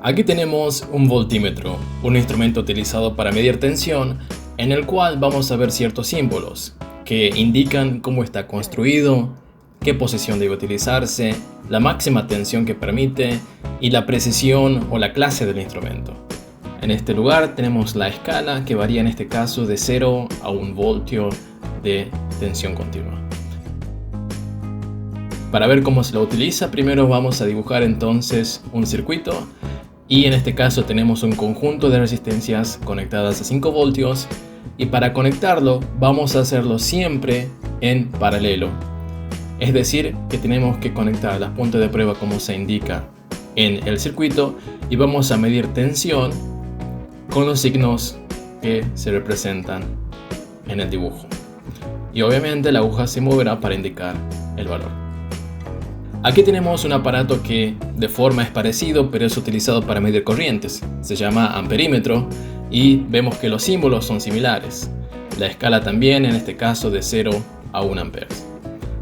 Aquí tenemos un voltímetro, un instrumento utilizado para medir tensión, en el cual vamos a ver ciertos símbolos que indican cómo está construido, qué posición debe utilizarse, la máxima tensión que permite y la precisión o la clase del instrumento. En este lugar tenemos la escala que varía en este caso de 0 a 1 voltio de tensión continua. Para ver cómo se lo utiliza, primero vamos a dibujar entonces un circuito y en este caso tenemos un conjunto de resistencias conectadas a 5 voltios y para conectarlo vamos a hacerlo siempre en paralelo. Es decir, que tenemos que conectar las puntas de prueba como se indica en el circuito y vamos a medir tensión con los signos que se representan en el dibujo. Y obviamente la aguja se moverá para indicar el valor. Aquí tenemos un aparato que de forma es parecido, pero es utilizado para medir corrientes. Se llama amperímetro y vemos que los símbolos son similares. La escala también, en este caso de 0 a 1 amperes.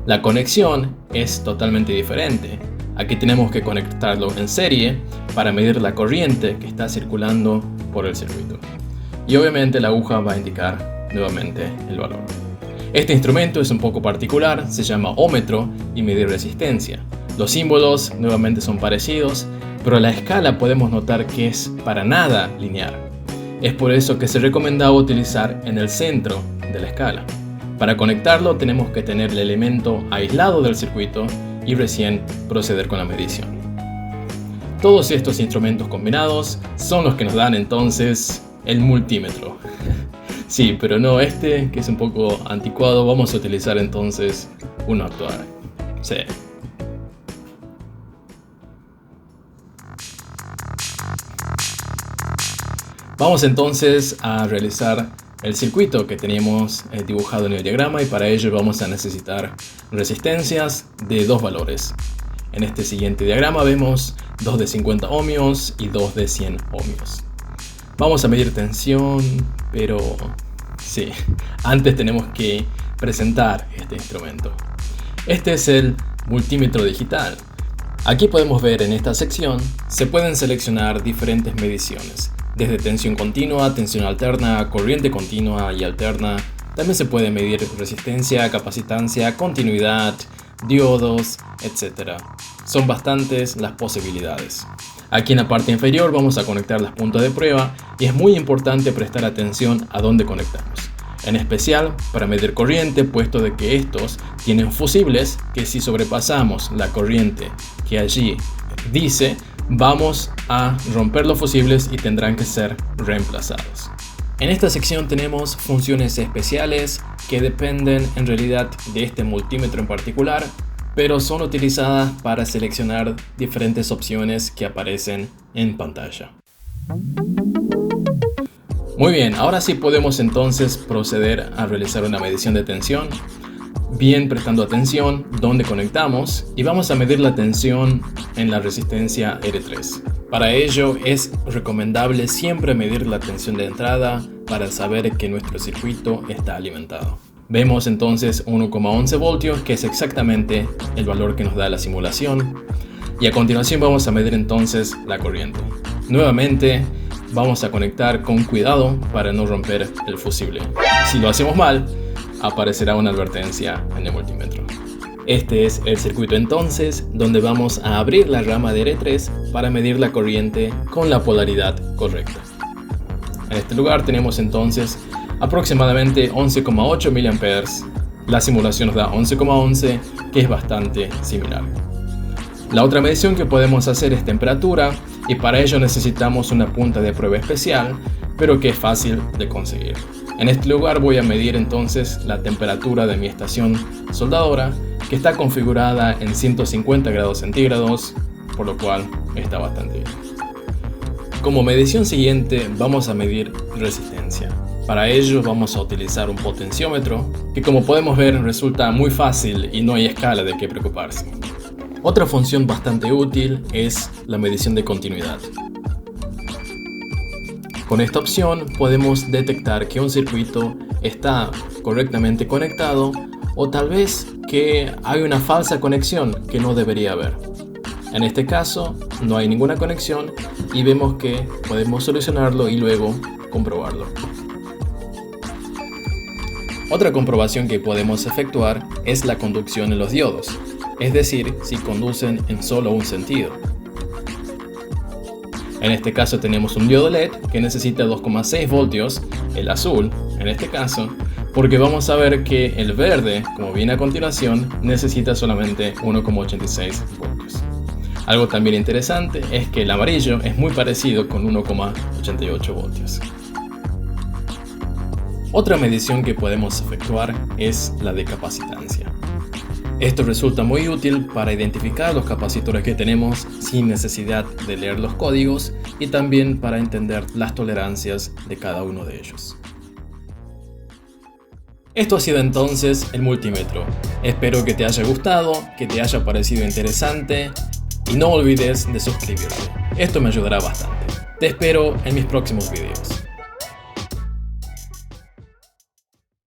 La conexión es totalmente diferente. Aquí tenemos que conectarlo en serie para medir la corriente que está circulando por el circuito. Y obviamente la aguja va a indicar nuevamente el valor. Este instrumento es un poco particular, se llama ómetro y mide resistencia. Los símbolos nuevamente son parecidos, pero la escala podemos notar que es para nada lineal. Es por eso que se recomendaba utilizar en el centro de la escala. Para conectarlo tenemos que tener el elemento aislado del circuito y recién proceder con la medición. Todos estos instrumentos combinados son los que nos dan entonces el multímetro. Sí, pero no este, que es un poco anticuado, vamos a utilizar entonces uno actual. Sí. Vamos entonces a realizar el circuito que teníamos dibujado en el diagrama y para ello vamos a necesitar resistencias de dos valores. En este siguiente diagrama vemos 2 de 50 ohmios y 2 de 100 ohmios. Vamos a medir tensión, pero sí, antes tenemos que presentar este instrumento. Este es el multímetro digital. Aquí podemos ver en esta sección, se pueden seleccionar diferentes mediciones, desde tensión continua, tensión alterna, corriente continua y alterna. También se puede medir resistencia, capacitancia, continuidad, diodos, etc. Son bastantes las posibilidades. Aquí en la parte inferior vamos a conectar las puntas de prueba y es muy importante prestar atención a dónde conectamos. En especial para medir corriente, puesto de que estos tienen fusibles que si sobrepasamos la corriente que allí dice, vamos a romper los fusibles y tendrán que ser reemplazados. En esta sección tenemos funciones especiales que dependen en realidad de este multímetro en particular, pero son utilizadas para seleccionar diferentes opciones que aparecen en pantalla. Muy bien, ahora sí podemos entonces proceder a realizar una medición de tensión, bien prestando atención dónde conectamos y vamos a medir la tensión en la resistencia R3. Para ello es recomendable siempre medir la tensión de entrada para saber que nuestro circuito está alimentado. Vemos entonces 1,11 voltios, que es exactamente el valor que nos da la simulación. Y a continuación vamos a medir entonces la corriente. Nuevamente vamos a conectar con cuidado para no romper el fusible. Si lo hacemos mal, aparecerá una advertencia en el multímetro. Este es el circuito entonces, donde vamos a abrir la rama de R3 para medir la corriente con la polaridad correcta. En este lugar tenemos entonces aproximadamente 11,8 mA. La simulación nos da 11,11, que es bastante similar. La otra medición que podemos hacer es temperatura y para ello necesitamos una punta de prueba especial, pero que es fácil de conseguir. En este lugar voy a medir entonces la temperatura de mi estación soldadora, que está configurada en 150 grados centígrados, por lo cual está bastante bien. Como medición siguiente vamos a medir resistencia. Para ello vamos a utilizar un potenciómetro, que como podemos ver resulta muy fácil y no hay escala de qué preocuparse. Otra función bastante útil es la medición de continuidad. Con esta opción podemos detectar que un circuito está correctamente conectado o tal vez que hay una falsa conexión que no debería haber. En este caso no hay ninguna conexión y vemos que podemos solucionarlo y luego comprobarlo. Otra comprobación que podemos efectuar es la conducción en los diodos, es decir, si conducen en solo un sentido. En este caso tenemos un diodo LED que necesita 2,6 voltios, el azul en este caso, porque vamos a ver que el verde, como viene a continuación, necesita solamente 1,86 voltios. Algo también interesante es que el amarillo es muy parecido con 1,88 voltios. Otra medición que podemos efectuar es la de capacitancia. Esto resulta muy útil para identificar los capacitores que tenemos sin necesidad de leer los códigos y también para entender las tolerancias de cada uno de ellos. Esto ha sido entonces el multímetro. Espero que te haya gustado, que te haya parecido interesante y no olvides de suscribirte. Esto me ayudará bastante. Te espero en mis próximos videos.